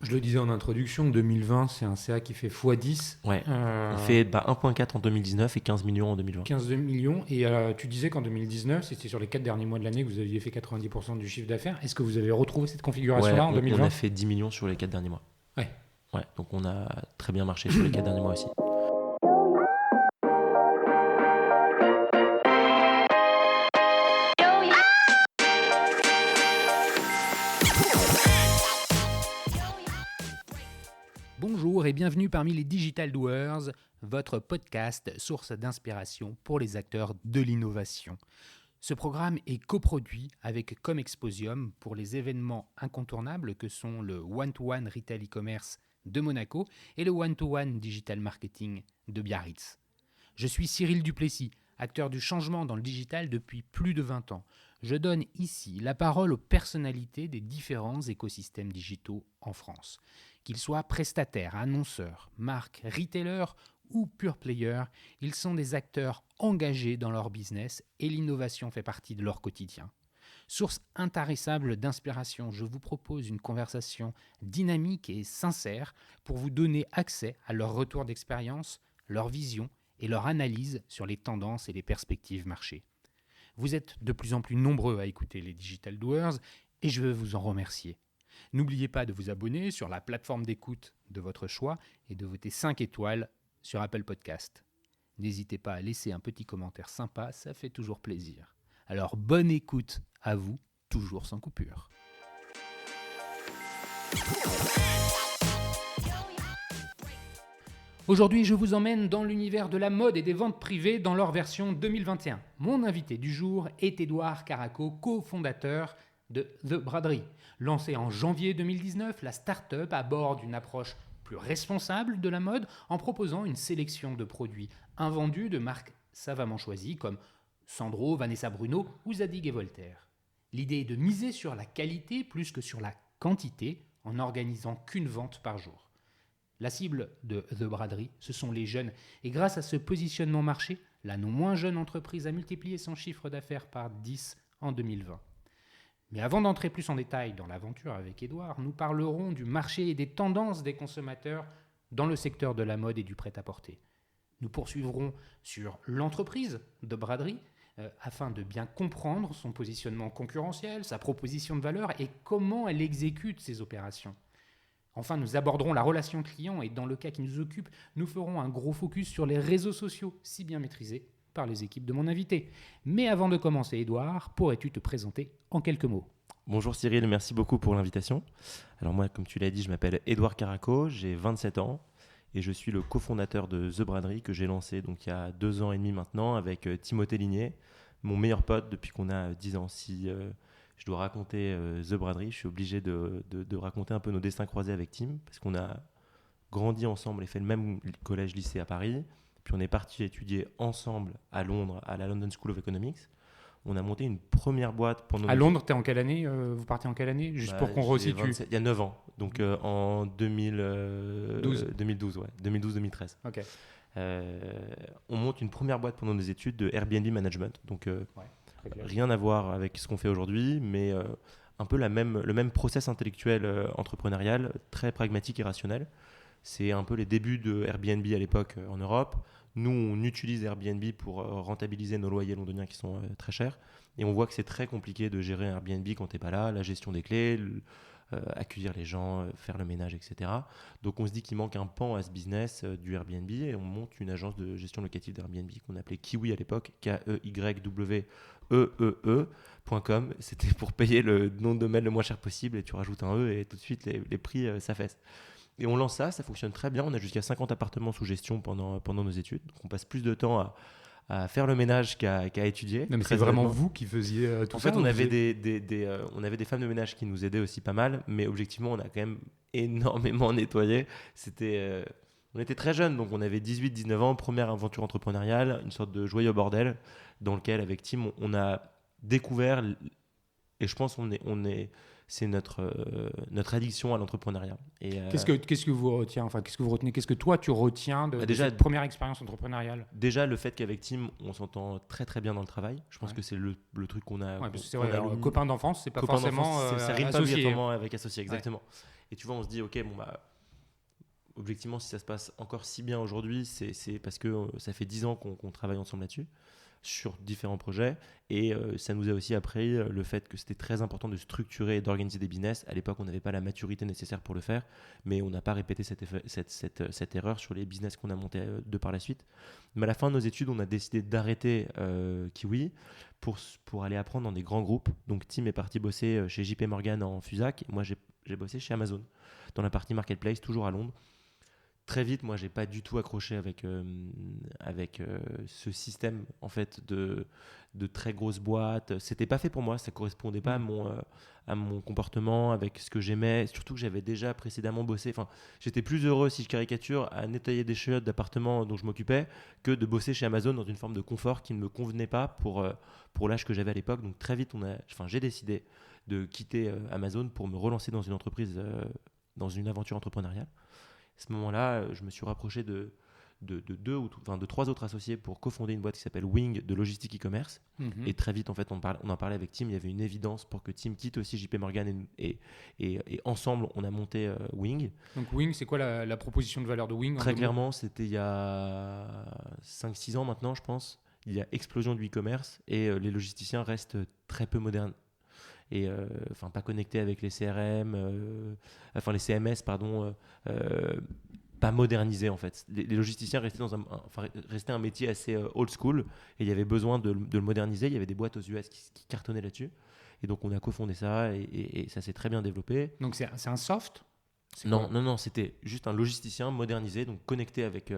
Je le disais en introduction, 2020, c'est un CA qui fait x10. Ouais, on fait 1,4 en 2019 et 15 millions en 2020. 15 millions. Et tu disais qu'en 2019, c'était sur les 4 derniers mois de l'année que vous aviez fait 90% du chiffre d'affaires. Est-ce que vous avez retrouvé cette configuration-là en 2020 on a fait 10 millions sur les 4 derniers mois. Ouais. Ouais, donc on a très bien marché sur les 4 derniers mois aussi. Bonjour et bienvenue parmi les Digital Doers, votre podcast source d'inspiration pour les acteurs de l'innovation. Ce programme est coproduit avec Comexposium pour les événements incontournables que sont le One-to-One Retail e-commerce de Monaco et le One-to-One Digital Marketing de Biarritz. Je suis Cyril Duplessis, acteur du changement dans le digital depuis plus de 20 ans. Je donne ici la parole aux personnalités des différents écosystèmes digitaux en France. Qu'ils soient prestataires, annonceurs, marques, retailers ou pure players, ils sont des acteurs engagés dans leur business et l'innovation fait partie de leur quotidien. Source intarissable d'inspiration, je vous propose une conversation dynamique et sincère pour vous donner accès à leur retour d'expérience, leur vision et leur analyse sur les tendances et les perspectives marché. Vous êtes de plus en plus nombreux à écouter les Digital Doers et je veux vous en remercier. N'oubliez pas de vous abonner sur la plateforme d'écoute de votre choix et de voter 5 étoiles sur Apple Podcast. N'hésitez pas à laisser un petit commentaire sympa, ça fait toujours plaisir. Alors bonne écoute à vous, toujours sans coupure. Aujourd'hui, je vous emmène dans l'univers de la mode et des ventes privées dans leur version 2021. Mon invité du jour est Édouard Caraco, cofondateur de The Braderie. Lancée en janvier 2019, la start-up aborde une approche plus responsable de la mode en proposant une sélection de produits invendus de marques savamment choisies comme Sandro, Vanessa Bruno ou Zadig et Voltaire. L'idée est de miser sur la qualité plus que sur la quantité en n'organisant qu'une vente par jour. La cible de The Braderie, ce sont les jeunes. Et grâce à ce positionnement marché, la non moins jeune entreprise a multiplié son chiffre d'affaires par 10 en 2020. Mais avant d'entrer plus en détail dans l'aventure avec Édouard, nous parlerons du marché et des tendances des consommateurs dans le secteur de la mode et du prêt-à-porter. Nous poursuivrons sur l'entreprise de Braderie afin de bien comprendre son positionnement concurrentiel, sa proposition de valeur et comment elle exécute ses opérations. Enfin, nous aborderons la relation client et dans le cas qui nous occupe, nous ferons un gros focus sur les réseaux sociaux, si bien maîtrisés par les équipes de mon invité. Mais avant de commencer, Édouard, pourrais-tu te présenter en quelques mots ? Bonjour Cyril, merci beaucoup pour l'invitation. Alors moi, comme tu l'as dit, je m'appelle Édouard Caraco, j'ai 27 ans et je suis le cofondateur de The Braderie que j'ai lancé donc, il y a 2 ans et demi maintenant avec Timothée Ligné, mon meilleur pote depuis qu'on a 10 ans. Si je dois raconter The Braderie, je suis obligé de raconter un peu nos destins croisés avec Tim parce qu'on a grandi ensemble et fait le même collège-lycée à Paris. Puis on est parti étudier ensemble à Londres, à la London School of Economics. On a monté une première boîte pendant... À Londres, t'es en quelle année Vous partez en quelle année Juste pour qu'on resitue. Il y a 9 ans, donc en 2012, ouais, 2012-2013. Ok. On monte une première boîte pendant des études de Airbnb Management. Donc rien à voir avec ce qu'on fait aujourd'hui, mais un peu le même process intellectuel entrepreneurial, très pragmatique et rationnel. C'est un peu les débuts de Airbnb à l'époque en Europe. Nous, on utilise Airbnb pour rentabiliser nos loyers londoniens qui sont très chers. Et on voit que c'est très compliqué de gérer un Airbnb quand tu n'es pas là, la gestion des clés, accueillir les gens, faire le ménage, etc. Donc on se dit qu'il manque un pan à ce business du Airbnb et on monte une agence de gestion locative d'Airbnb qu'on appelait Kiwi à l'époque, KEYWEEE.com. C'était pour payer le nom de domaine le moins cher possible et tu rajoutes un E et tout de suite les prix s'affaissent. Et on lance ça fonctionne très bien. On a jusqu'à 50 appartements sous gestion pendant nos études. Donc on passe plus de temps à faire le ménage qu'à étudier. Non, mais c'est vraiment vous qui faisiez tout ça. En fait, on avait des femmes de ménage qui nous aidaient aussi pas mal, mais objectivement, on a quand même énormément nettoyé. On était très jeunes, donc on avait 18-19 ans, première aventure entrepreneuriale, une sorte de joyeux bordel dans lequel, avec Tim, on a découvert, et je pense c'est notre addiction à l'entrepreneuriat. Et, qu'est-ce que vous retenez Qu'est-ce que toi tu retiens de cette première expérience entrepreneuriale ? Déjà, le fait qu'avec Tim, on s'entend très très bien dans le travail. Je pense que c'est le truc qu'on a. Ouais, parce que c'est vrai, copain d'enfance, c'est pas forcément ça rime pas associé. obligatoirement avec associé, exactement. Et tu vois, on se dit, ok, bon, bah, objectivement, si ça se passe encore si bien aujourd'hui, c'est parce que ça fait 10 ans qu'on travaille ensemble là-dessus, sur différents projets. Et ça nous a aussi appris le fait que c'était très important de structurer et d'organiser des business. À l'époque, on n'avait pas la maturité nécessaire pour le faire, mais on n'a pas répété cette erreur sur les business qu'on a montés de par la suite. Mais à la fin de nos études, on a décidé d'arrêter Kiwi pour aller apprendre dans des grands groupes. Donc Tim est parti bosser chez JP Morgan en Fusac. Moi, j'ai bossé chez Amazon, dans la partie marketplace, toujours à Londres. Très vite, moi, j'ai pas du tout accroché avec ce système en fait de très grosses boîtes. C'était pas fait pour moi, ça correspondait pas à mon comportement, avec ce que j'aimais. Surtout que j'avais déjà précédemment bossé. Enfin, j'étais plus heureux, si je caricature, à nettoyer des chiottes d'appartements dont je m'occupais que de bosser chez Amazon dans une forme de confort qui ne me convenait pas pour l'âge que j'avais à l'époque. Donc très vite, j'ai décidé de quitter Amazon pour me relancer dans une entreprise, dans une aventure entrepreneuriale. À ce moment-là, je me suis rapproché de trois autres associés pour cofonder une boîte qui s'appelle Wing de logistique e-commerce. Et très vite, en fait, on en parlait avec Tim. Il y avait une évidence pour que Tim quitte aussi JP Morgan et ensemble, on a monté Wing. Donc Wing, c'est quoi la proposition de valeur de Wing? Très clairement, c'était il y a 5-6 ans maintenant, je pense. Il y a explosion du e-commerce et les logisticiens restent très peu modernes. Et pas connectés avec les CRM, les CMS, pardon, pas modernisés en fait. Les logisticiens restaient un métier assez old school et il y avait besoin de le moderniser. Il y avait des boîtes aux US qui cartonnaient là-dessus. Et donc on a cofondé ça et ça s'est très bien développé. Donc c'est un soft? Non, c'était juste un logisticien modernisé, donc connecté avec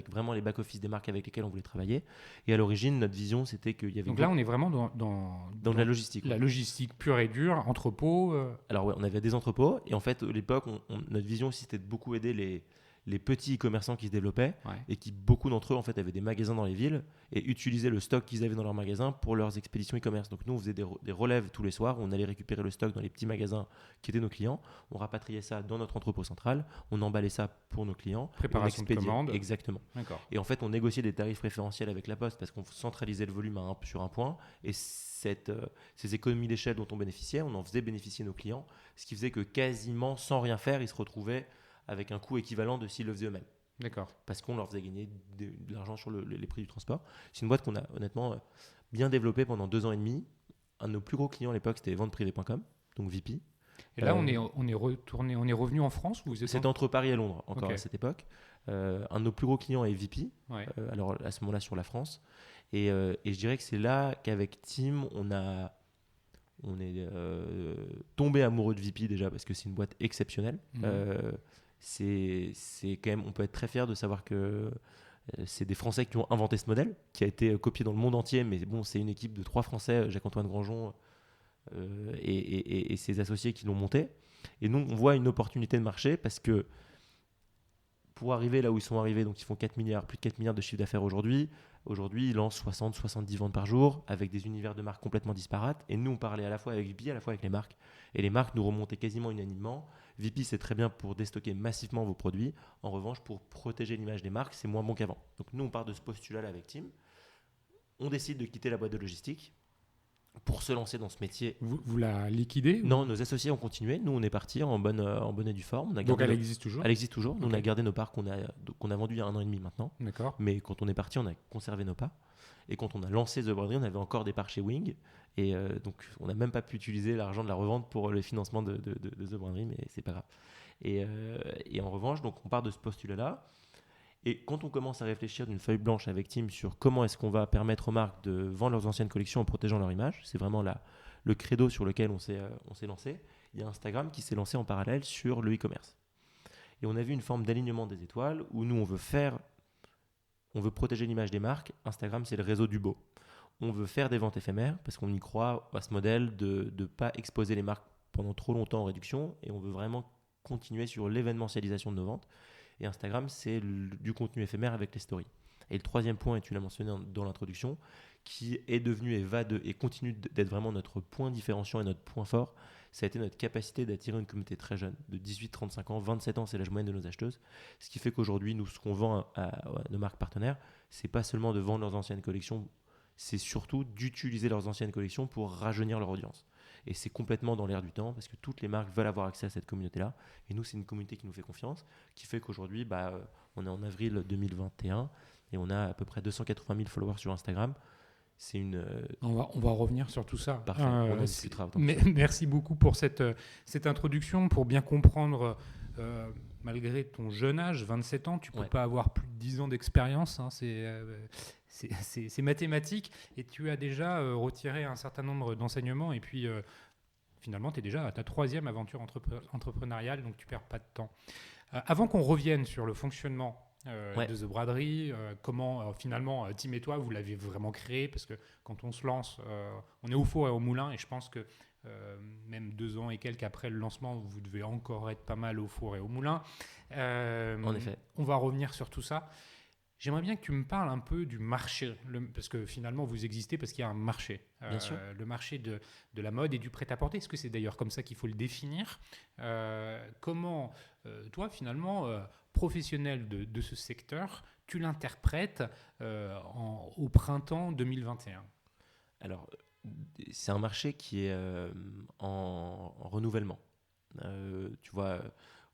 vraiment les back-office des marques avec lesquelles on voulait travailler. Et à l'origine, notre vision, c'était qu'il y avait... Donc là, on est vraiment dans la logistique. La logistique pure et dure, entrepôt. Alors ouais, on avait des entrepôts. Et en fait, à l'époque, notre vision aussi, c'était de beaucoup aider les petits e-commerçants qui se développaient et qui, beaucoup d'entre eux, en fait, avaient des magasins dans les villes et utilisaient le stock qu'ils avaient dans leurs magasins pour leurs expéditions e-commerce. Donc nous, on faisait des relèves tous les soirs. On allait récupérer le stock dans les petits magasins qui étaient nos clients. On rapatriait ça dans notre entrepôt central. On emballait ça pour nos clients. Préparation de commande. Exactement. D'accord. Et en fait, on négociait des tarifs préférentiels avec la Poste parce qu'on centralisait le volume sur un point. Et ces économies d'échelle dont on bénéficiait, on en faisait bénéficier nos clients. Ce qui faisait que quasiment sans rien faire, ils se retrouvaient avec un coût équivalent de s'ils le faisaient eux-mêmes. D'accord. Parce qu'on leur faisait gagner de l'argent sur les prix du transport. C'est une boîte qu'on a honnêtement bien développée pendant 2 ans et demi. Un de nos plus gros clients à l'époque, c'était venteprivé.com, donc VP. Et là, on est revenu en France ou vous êtes C'était entre Paris et Londres encore à cette époque. Un de nos plus gros clients est VP, alors à ce moment-là sur la France. Et je dirais que c'est là qu'avec Tim, on est tombé amoureux de VP déjà parce que c'est une boîte exceptionnelle. C'est quand même, on peut être très fier de savoir que c'est des Français qui ont inventé ce modèle, qui a été copié dans le monde entier, mais bon, c'est une équipe de 3 Français, Jacques-Antoine Granjon et ses associés qui l'ont monté. Et donc, on voit une opportunité de marché parce que pour arriver là où ils sont arrivés, donc ils font plus de 4 milliards de chiffre d'affaires aujourd'hui. Aujourd'hui, ils lancent 60-70 ventes par jour avec des univers de marques complètement disparates. Et nous, on parlait à la fois avec VP, à la fois avec les marques. Et les marques nous remontaient quasiment unanimement. VP, c'est très bien pour déstocker massivement vos produits. En revanche, pour protéger l'image des marques, c'est moins bon qu'avant. Donc nous, on part de ce postulat-là avec Tim. On décide de quitter la boîte de logistique pour se lancer dans ce métier. Vous la liquidez? Non, nos associés ont continué. Nous, on est partis en bonne et due forme. Donc elle existe toujours? Elle existe toujours. Nous, on a gardé nos parts qu'on a vendues il y a 1 an et demi maintenant. D'accord. Mais quand on est parti, on a conservé nos parts. Et quand on a lancé The Braindery, on avait encore des parts chez Wing. Et donc, on n'a même pas pu utiliser l'argent de la revente pour le financement de The Braindery, mais c'est pas grave. Et en revanche, donc, on part de ce postulat-là. Et quand on commence à réfléchir d'une feuille blanche avec Tim sur comment est-ce qu'on va permettre aux marques de vendre leurs anciennes collections en protégeant leur image, c'est vraiment le credo sur lequel on s'est lancé. Il y a Instagram qui s'est lancé en parallèle sur le e-commerce. Et on a vu une forme d'alignement des étoiles où nous, on veut protéger l'image des marques. Instagram, c'est le réseau du beau. On veut faire des ventes éphémères parce qu'on y croit à ce modèle de ne pas exposer les marques pendant trop longtemps en réduction. Et on veut vraiment continuer sur l'événementialisation de nos ventes. Et Instagram, c'est du contenu éphémère avec les stories. Et le troisième point, et tu l'as mentionné dans l'introduction, qui est devenu et continue d'être vraiment notre point différenciant et notre point fort, ça a été notre capacité d'attirer une communauté très jeune, de 18-35 ans, 27 ans, c'est l'âge moyen de nos acheteuses. Ce qui fait qu'aujourd'hui, nous, ce qu'on vend à nos marques partenaires, c'est pas seulement de vendre leurs anciennes collections, c'est surtout d'utiliser leurs anciennes collections pour rajeunir leur audience. Et c'est complètement dans l'air du temps parce que toutes les marques veulent avoir accès à cette communauté-là. Et nous, c'est une communauté qui nous fait confiance, qui fait qu'aujourd'hui, on est en avril 2021 et on a à peu près 280 000 followers sur Instagram. C'est une. On va revenir sur tout ça. Parfait, on en discutera. Merci beaucoup pour cette introduction, pour bien comprendre, malgré ton jeune âge, 27 ans, tu ne peux pas avoir plus de 10 ans d'expérience, hein, c'est mathématique, et tu as déjà retiré un certain nombre d'enseignements, et puis finalement, tu es déjà à ta 3e aventure entrepreneuriale, donc tu ne perds pas de temps. Avant qu'on revienne sur le fonctionnement de The Braderie, comment finalement Tim et toi vous l'avez vraiment créé, parce que quand on se lance, on est au four et au moulin, et je pense que même 2 ans et quelques après le lancement, vous devez encore être pas mal au four et au moulin. En effet. On va revenir sur tout ça. J'aimerais bien que tu me parles un peu du marché, parce que finalement vous existez parce qu'il y a un marché. Bien sûr. Le marché de la mode et du prêt-à-porter. Est-ce que c'est d'ailleurs comme ça qu'il faut le définir ? Comment, toi finalement, professionnel de ce secteur, tu l'interprètes au printemps 2021 ? Alors, c'est un marché qui est en renouvellement. Tu vois,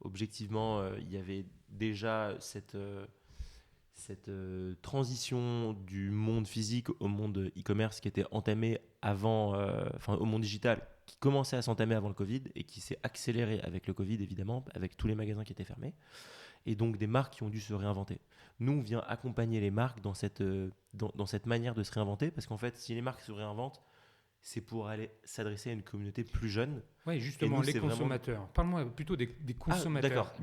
objectivement, il y avait déjà cette transition du monde physique au monde e-commerce qui était entamée avant, au monde digital, qui commençait à s'entamer avant le Covid et qui s'est accéléré avec le Covid, évidemment, avec tous les magasins qui étaient fermés. Et donc des marques qui ont dû se réinventer. Nous, on vient accompagner les marques dans cette manière de se réinventer, parce qu'en fait, si les marques se réinventent, c'est pour aller s'adresser à une communauté plus jeune. Oui, justement, les consommateurs. Vraiment... Parle-moi plutôt des consommateurs. Ah,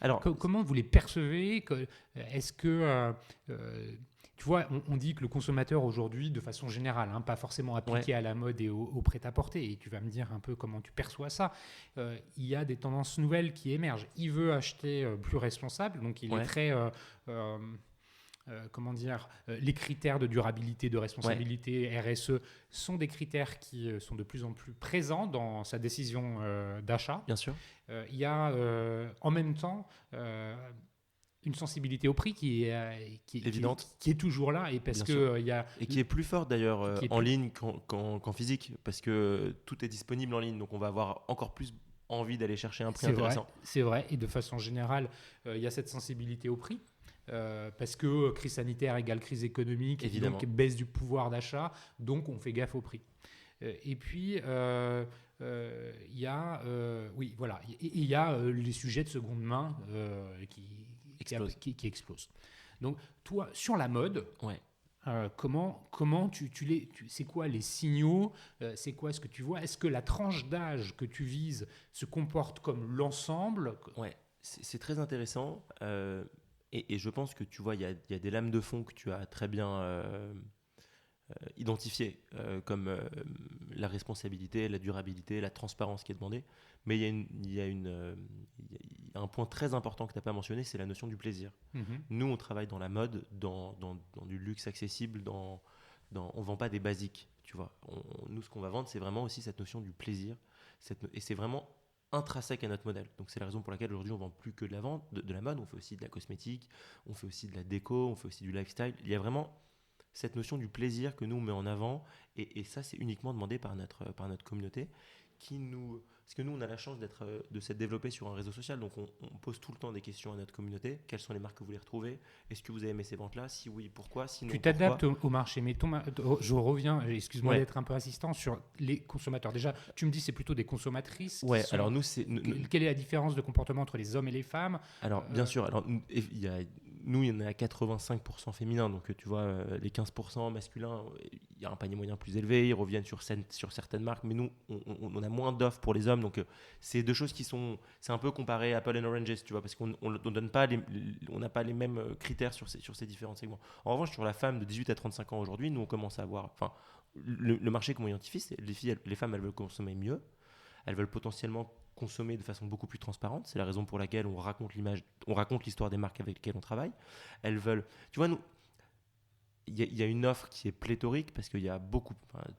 d'accord. Comment vous les percevez ? Est-ce que... tu vois, on dit que le consommateur aujourd'hui, de façon générale, pas forcément appliqué à la mode et au prêt-à-porter, et tu vas me dire un peu comment tu perçois ça, il y a des tendances nouvelles qui émergent. Il veut acheter plus responsable, donc il est très... les critères de durabilité, de responsabilité, RSE, sont des critères qui sont de plus en plus présents dans sa décision d'achat. Bien sûr. Il y a en même temps une sensibilité au prix qui est évidente, qui est toujours là, et parce que il y a et qui est plus forte d'ailleurs en ligne qu'en physique, parce que tout est disponible en ligne, donc on va avoir encore plus envie d'aller chercher un prix intéressant. C'est vrai, et de façon générale, il y a cette sensibilité au prix. Parce que crise sanitaire égale crise économique, évidemment, donc baisse du pouvoir d'achat, donc on fait gaffe au prix. Et puis il y a les sujets de seconde main qui explosent. Donc toi, sur la mode, comment c'est quoi les signaux, c'est quoi ce que tu vois ? Est-ce que la tranche d'âge que tu vises se comporte comme l'ensemble ? C'est très intéressant. Et je pense que tu vois, il y a des lames de fond que tu as très bien identifiées, comme la responsabilité, la durabilité, la transparence qui est demandée. Mais il y a un point très important que tu n'as pas mentionné, c'est la notion du plaisir. Mm-hmm. Nous, on travaille dans la mode, dans du luxe accessible, on ne vend pas des basiques. Tu vois. Nous, ce qu'on va vendre, c'est vraiment aussi cette notion du plaisir. Et c'est vraiment intrinsèque à notre modèle. Donc c'est la raison pour laquelle aujourd'hui on ne vend plus que de la vente, de la mode, on fait aussi de la cosmétique, on fait aussi de la déco, on fait aussi du lifestyle. Il y a vraiment cette notion du plaisir que nous on met en avant, et ça c'est uniquement demandé par notre communauté parce que nous on a la chance de s'être développé sur un réseau social, donc on pose tout le temps des questions à notre communauté. Quelles sont les marques que vous voulez retrouver ? Est-ce que vous avez aimé ces ventes là ? Si oui, pourquoi ? Sinon, tu t'adaptes au marché, mais je reviens, excuse-moi d'être un peu insistant sur les consommateurs. Déjà, tu me dis c'est plutôt des consommatrices. Alors nous quelle est la différence de comportement entre les hommes et les femmes ? Alors bien sûr, il y en a 85% féminins, donc tu vois, les 15% masculins, il y a un panier moyen plus élevé, ils reviennent sur certaines marques, mais nous, on a moins d'offres pour les hommes, donc c'est deux choses c'est un peu comparé Apple and Oranges, tu vois, parce qu'on donne pas on n'a pas les mêmes critères sur ces différents segments. En revanche, sur la femme de 18 à 35 ans aujourd'hui, nous on commence à avoir, le marché qu'on identifie, c'est les femmes, elles veulent consommer mieux, elles veulent potentiellement consommer de façon beaucoup plus transparente. C'est la raison pour laquelle on raconte l'histoire des marques avec lesquelles on travaille. Elles veulent... Tu vois, nous, il y a une offre qui est pléthorique parce qu'il y a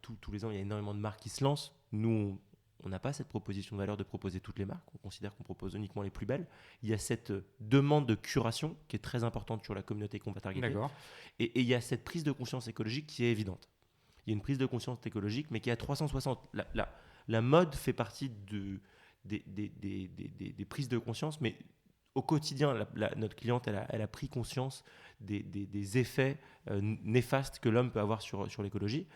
tous les ans, il y a énormément de marques qui se lancent. Nous, on n'a pas cette proposition de valeur de proposer toutes les marques. On considère qu'on propose uniquement les plus belles. Il y a cette demande de curation qui est très importante sur la communauté qu'on va targeter. D'accord. Et il y a cette prise de conscience écologique qui est évidente. il y a une prise de conscience écologique, mais qui est à 360. La mode fait partie des prises de conscience, mais au quotidien, notre cliente, elle a pris conscience des effets néfastes que l'homme peut avoir sur l'écologie.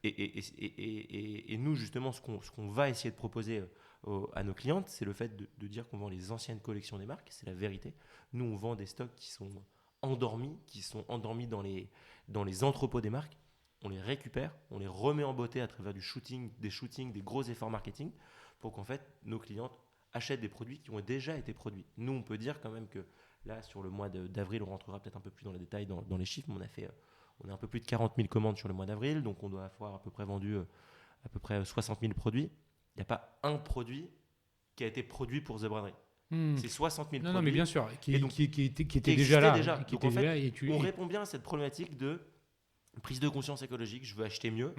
Et nous, justement, ce qu'on va essayer de proposer à nos clientes, c'est le fait de dire qu'on vend les anciennes collections des marques. C'est la vérité. Nous, on vend des stocks qui sont endormis dans les entrepôts des marques. On les récupère, on les remet en beauté à travers des shootings, des gros efforts marketing, pour qu'en fait, nos clientes achètent des produits qui ont déjà été produits. Nous, on peut dire quand même que là, sur le mois d'avril, on rentrera peut-être un peu plus dans les détails, dans les chiffres, mais on a un peu plus de 40 000 commandes sur le mois d'avril, donc on doit avoir à peu près vendu à peu près 60 000 produits. Il n'y a pas un produit qui a été produit pour The Braderie. C'est 60 000 produits. Non, mais bien sûr, qui était déjà là. Donc en fait, on répond bien à cette problématique de prise de conscience écologique. Je veux acheter mieux,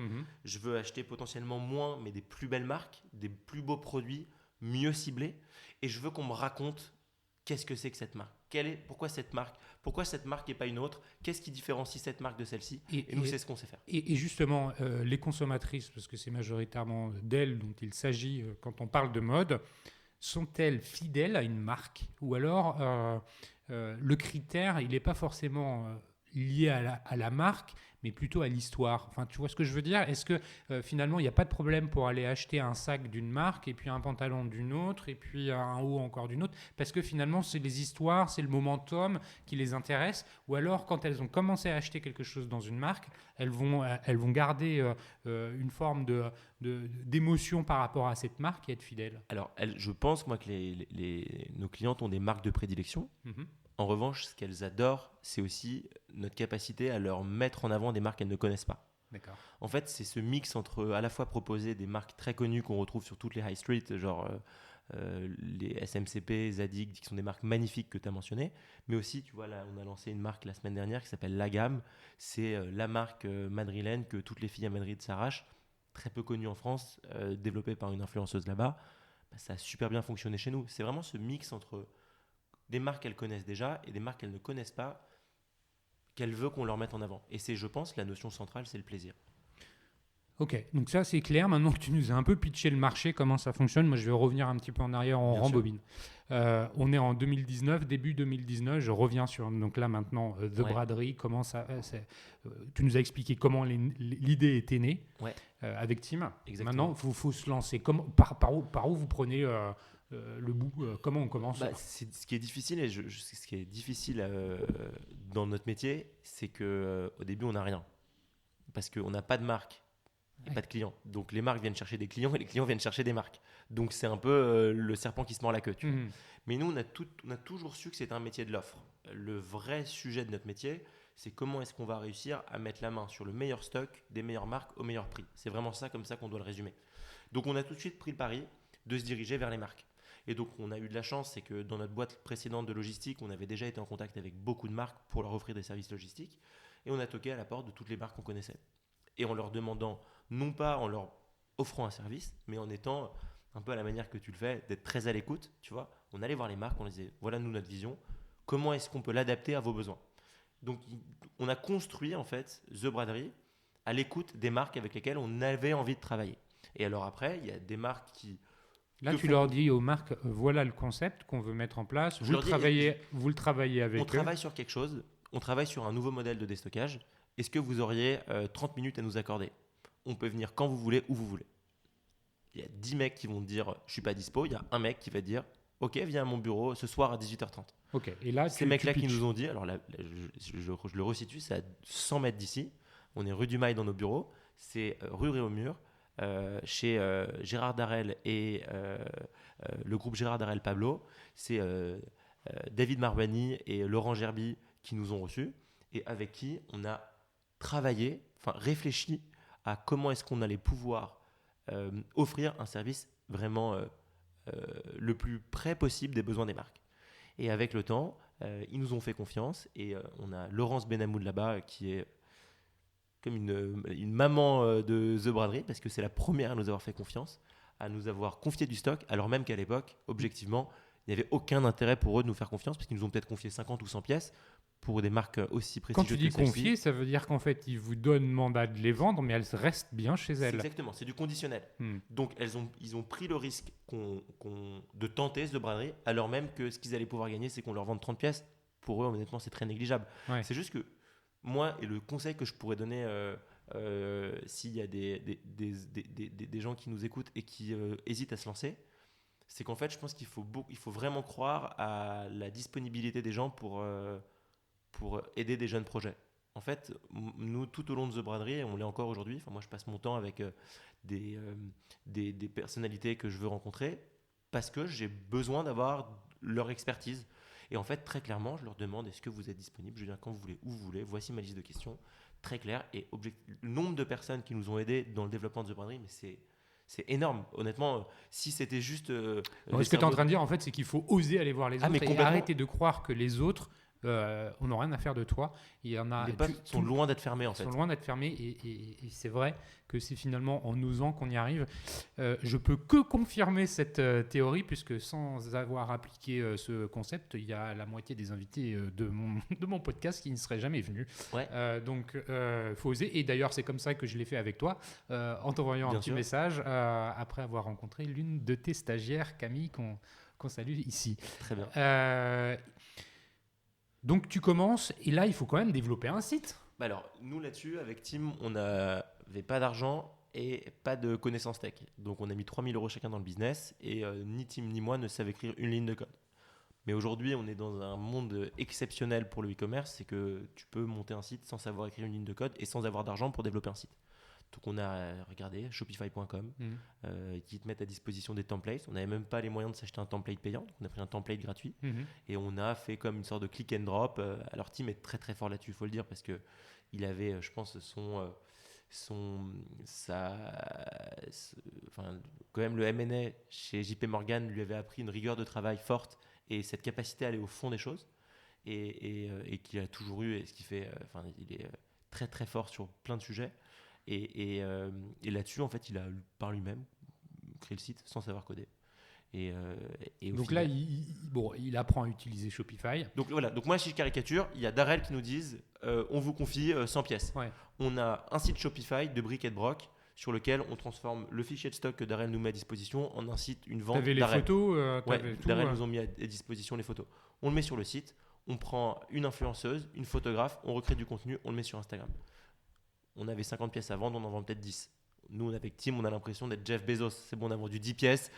je veux acheter potentiellement moins, mais des plus belles marques, des plus beaux produits, mieux ciblés. Et je veux qu'on me raconte qu'est-ce que c'est que cette marque. Pourquoi cette marque et pas une autre? Qu'est-ce qui différencie cette marque de celle-ci? Et nous, c'est ce qu'on sait faire. Et justement, les consommatrices, parce que c'est majoritairement d'elles dont il s'agit quand on parle de mode, sont-elles fidèles à une marque? Ou alors, le critère, il n'est pas forcément lié à la marque, mais plutôt à l'histoire. Enfin, tu vois ce que je veux dire? Est-ce que finalement, il n'y a pas de problème pour aller acheter un sac d'une marque et puis un pantalon d'une autre et puis un haut encore d'une autre? Parce que finalement, c'est les histoires, c'est le momentum qui les intéresse. Ou alors, quand elles ont commencé à acheter quelque chose dans une marque, elles vont garder une forme d'émotion par rapport à cette marque et être fidèles. Alors, je pense, moi, que nos clientes ont des marques de prédilection. En revanche, ce qu'elles adorent, c'est aussi notre capacité à leur mettre en avant des marques qu'elles ne connaissent pas. D'accord. En fait, c'est ce mix entre à la fois proposer des marques très connues qu'on retrouve sur toutes les high street, genre les SMCP, Zadig, qui sont des marques magnifiques que tu as mentionnées, mais aussi, tu vois, là, on a lancé une marque la semaine dernière qui s'appelle La Gamme. C'est la marque madrilène que toutes les filles à Madrid s'arrachent, très peu connue en France, développée par une influenceuse là-bas. Ça a super bien fonctionné chez nous. C'est vraiment ce mix entre des marques qu'elles connaissent déjà et des marques qu'elles ne connaissent pas, qu'elles veulent qu'on leur mette en avant. Et c'est, je pense, la notion centrale, c'est le plaisir. Ok, donc ça c'est clair. Maintenant que tu nous as un peu pitché le marché, comment ça fonctionne, moi je vais revenir un petit peu en arrière, on rembobine. On est en 2019, début 2019, je reviens sur donc là maintenant The Braderie, comment ça, tu nous as expliqué comment l'idée était née avec Tim. Exactement. Maintenant, il faut se lancer. Par où vous prenez le bout, comment on commence? Ce qui est difficile, dans notre métier, c'est qu'au début, on n'a rien. Parce qu'on n'a pas de marque et pas de clients. Donc, les marques viennent chercher des clients et les clients viennent chercher des marques. Donc, c'est un peu le serpent qui se mord la queue. Tu vois. Mais nous, on a toujours su que c'était un métier de l'offre. Le vrai sujet de notre métier, c'est comment est-ce qu'on va réussir à mettre la main sur le meilleur stock des meilleures marques au meilleur prix. C'est vraiment comme ça qu'on doit le résumer. Donc, on a tout de suite pris le pari de se diriger vers les marques. Et donc, on a eu de la chance, c'est que dans notre boîte précédente de logistique, on avait déjà été en contact avec beaucoup de marques pour leur offrir des services logistiques. Et on a toqué à la porte de toutes les marques qu'on connaissait. Et en leur demandant, non pas en leur offrant un service, mais en étant un peu à la manière que tu le fais, d'être très à l'écoute, tu vois. On allait voir les marques, on leur disait, voilà nous notre vision, comment est-ce qu'on peut l'adapter à vos besoins? Donc, on a construit en fait The Braderie à l'écoute des marques avec lesquelles on avait envie de travailler. Et alors après, il y a des marques qui... Là, tu leur dis aux marques, voilà le concept qu'on veut mettre en place. Vous le travaillez avec eux. On travaille sur quelque chose. On travaille sur un nouveau modèle de déstockage. Est-ce que vous auriez 30 minutes à nous accorder? On peut venir quand vous voulez, où vous voulez. Il y a 10 mecs qui vont dire, je ne suis pas dispo. Il y a un mec qui va dire, ok, viens à mon bureau ce soir à 18h30. Ok. Et là, ces mecs-là qui nous ont dit, alors là, je le resitue, c'est à 100 mètres d'ici. On est rue du Mail dans nos bureaux. C'est rue Réaumur. Chez Gérard Darel et le groupe Gérard Darel Pablo, c'est David Marbani et Laurent Gerby qui nous ont reçus et avec qui on a réfléchi à comment est-ce qu'on allait pouvoir offrir un service vraiment le plus près possible des besoins des marques. Et avec le temps, ils nous ont fait confiance et on a Laurence Benhamoud là-bas qui est comme une maman de The Braderie, parce que c'est la première à nous avoir fait confiance, à nous avoir confié du stock, alors même qu'à l'époque, objectivement, il n'y avait aucun intérêt pour eux de nous faire confiance, parce qu'ils nous ont peut-être confié 50 ou 100 pièces. pour des marques aussi Quand prestigieuses. tu dis que celle-ci. confier, ça veut dire qu'en fait, ils vous donnent mandat de les vendre, mais elles restent bien chez elles. Exactement, c'est du conditionnel. Donc ils ont pris le risque de tenter ce braderie, alors même que ce qu'ils allaient pouvoir gagner, c'est qu'on leur vende 30 pièces. Pour eux, honnêtement, c'est très négligeable. Ouais. C'est juste que moi, et le conseil que je pourrais donner s'il y a des gens qui nous écoutent et qui hésitent à se lancer, c'est qu'en fait, je pense qu'il faut vraiment croire à la disponibilité des gens pour aider des jeunes projets. En fait, nous, tout au long de The Braderie, on l'est encore aujourd'hui, enfin, moi je passe mon temps avec des personnalités que je veux rencontrer parce que j'ai besoin d'avoir leur expertise. Et en fait, très clairement, je leur demande est-ce que vous êtes disponible, je viens quand vous voulez, où vous voulez, voici ma liste de questions, très clair. Et le nombre de personnes qui nous ont aidés dans le développement de The Braderie, mais c'est énorme. Honnêtement, si c'était juste... Ce que tu es en train de dire, en fait, c'est qu'il faut oser aller voir les autres et arrêter de croire que les autres on n'a rien à faire de toi. Il y en a, les portes sont loin d'être fermées en fait. Sont loin d'être fermées et c'est vrai que c'est finalement en osant qu'on y arrive. Je peux que confirmer cette théorie puisque sans avoir appliqué ce concept, il y a la moitié des invités de mon podcast qui ne seraient jamais venus. Ouais. Donc faut oser. Et d'ailleurs c'est comme ça que je l'ai fait avec toi en t'envoyant un petit message après avoir rencontré l'une de tes stagiaires, Camille, qu'on salue ici. Très bien. Donc tu commences et là il faut quand même développer un site. Alors nous là-dessus avec Tim on n'avait pas d'argent et pas de connaissances tech. Donc on a mis 3 000 € chacun dans le business et ni Tim ni moi ne savent écrire une ligne de code. Mais aujourd'hui on est dans un monde exceptionnel pour le e-commerce, c'est que tu peux monter un site sans savoir écrire une ligne de code et sans avoir d'argent pour développer un site. Donc on a regardé shopify.com qui te mettent à disposition des templates. On n'avait même pas les moyens de s'acheter un template payant, donc on a pris un template gratuit et on a fait comme une sorte de click and drop. Alors Tim est très très fort là-dessus, il faut le dire, parce que il avait, je pense, quand même le M&A chez JP Morgan lui avait appris une rigueur de travail forte et cette capacité à aller au fond des choses et qu'il a toujours eu et ce qui fait, il est très très fort sur plein de sujets. Et là-dessus, en fait, il a par lui-même créé le site sans savoir coder. Donc là, il apprend à utiliser Shopify. Donc voilà. Donc moi, si je caricature, il y a Darrell qui nous disent on vous confie 100 pièces. Ouais. On a un site Shopify de brick et de broc sur lequel on transforme le fichier de stock que Darrell nous met à disposition en un site, une vente. T'avais les photos, Darrell nous ont mis à disposition les photos. On le met sur le site, on prend une influenceuse, une photographe, on recrée du contenu, on le met sur Instagram. On avait 50 pièces à vendre, on en vend peut-être 10. Nous, avec Tim, on a l'impression d'être Jeff Bezos. C'est bon, on a vendu 10 pièces,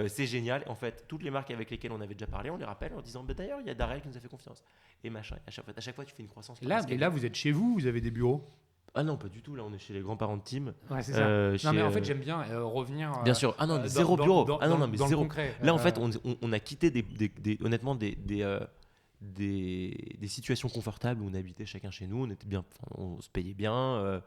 c'est génial. En fait, toutes les marques avec lesquelles on avait déjà parlé, on les rappelle en disant d'ailleurs, il y a Darrell qui nous a fait confiance. Et machin. À chaque fois, tu fais une croissance. Là, vous êtes chez vous, vous avez des bureaux? Ah non, pas du tout. Là, on est chez les grands-parents de Tim. Ouais, c'est ça. Non, mais en fait, j'aime bien revenir. Bien sûr. Ah non, zéro bureau. Mais zéro. Concret. Là, en fait, on a quitté honnêtement des situations confortables où on habitait chacun chez nous, on était bien, on se payait bien.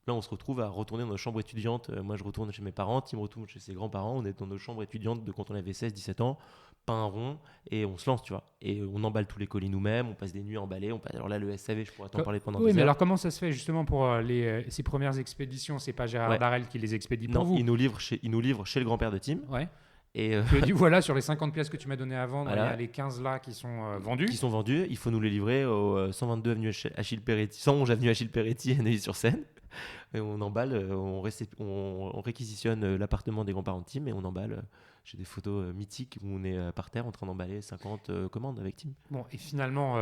Là, on se retrouve à retourner dans nos chambres étudiantes. Moi, je retourne chez mes parents, Tim retourne chez ses grands-parents. On est dans nos chambres étudiantes de quand on avait 16-17 ans, pas un rond, et on se lance, tu vois. Et on emballe tous les colis nous-mêmes, on passe des nuits à emballer. Alors là, le SAV, je pourrais t'en parler pendant des heures. Oui, mais alors comment ça se fait justement pour ces premières expéditions? C'est pas Gérard Darrell qui les expédie pour vous? Non, il nous livre chez le grand-père de Tim. Ouais. Et tu as dit voilà, sur les 50 pièces que tu m'as donné à vendre, il y a les 15 là qui sont vendues. Qui sont vendues, il faut nous les livrer au 122 avenue Achille Peretti, 111 avenue Achille Peretti à Neuilly-sur-Seine. Et on emballe, on réquisitionne l'appartement des grands-parents de Tim et on emballe. J'ai des photos mythiques où on est par terre en train d'emballer 50 commandes avec Tim. Bon, et finalement,